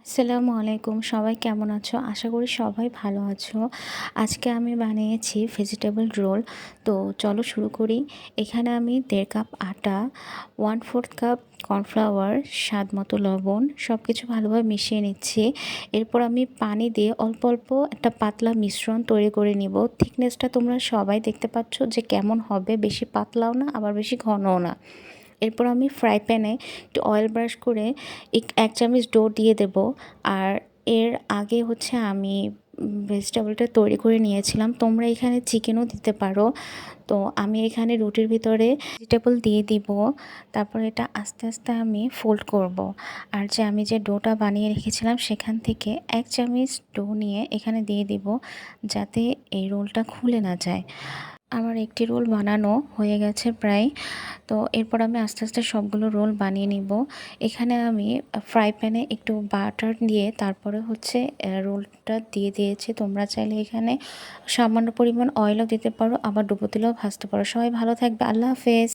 আসসালামু আলাইকুম। সবাই কেমন আছো? আশা করি সবাই ভালো আছো। আজকে আমি বানিয়েছি ভেজিটেবল রোল। তো চলো শুরু করি। এখানে আমি ১.৫ কাপ আটা, 1/4 কাপ কর্নফ্লাওয়ার, স্বাদ মতো লবণ সব কিছু ভালোভাবে মিশিয়ে নিচ্ছি। এরপর আমি পানি দিয়ে অল্প, অল্প একটা পাতলা মিশ্রণ তৈরি করে নিব। থিকনেসটা তোমরা সবাই দেখতে পাচ্ছ যে কেমন হবে, বেশি পাতলাও না আবার বেশি ঘনও না। এরপর আমি ফ্রাই প্যানে একটু অয়েল ব্রাশ করে ১ চামচ ডো দিয়ে দেব। আর এর আগে হচ্ছে আমি ভেজিটেবলটা তৈরি করে নিয়েছিলাম। তোমরা এখানে চিকেনও দিতে পারো। তো আমি এখানে রুটির ভিতরে ভেজিটেবল দিয়ে দিব। তারপর এটা আস্তে, আস্তে আমি ফোল্ড করব। আর আমি যে ডোটা বানিয়ে রেখেছিলাম সেখান থেকে ১ চামচ ডো নিয়ে এখানে দিয়ে দিব, যাতে এই রোলটা খুলে না যায়। আমার একটি রোল বানানো হয়ে গেছে প্রায়। তো এরপর আমি আস্তে, আস্তে সবগুলো রোল বানিয়ে নিব। এখানে আমি ফ্রাই প্যানে একটু বাটার দিয়ে তারপরে হচ্ছে রোলটা দিয়ে দিয়েছি। তোমরা চাইলে এখানে সামান্য পরিমাণ অয়েলও দিতে পারো, আবার ডুবো তেলেও ভাজতে পারো। সবাই ভালো থাকবে। আল্লাহ হাফেজ।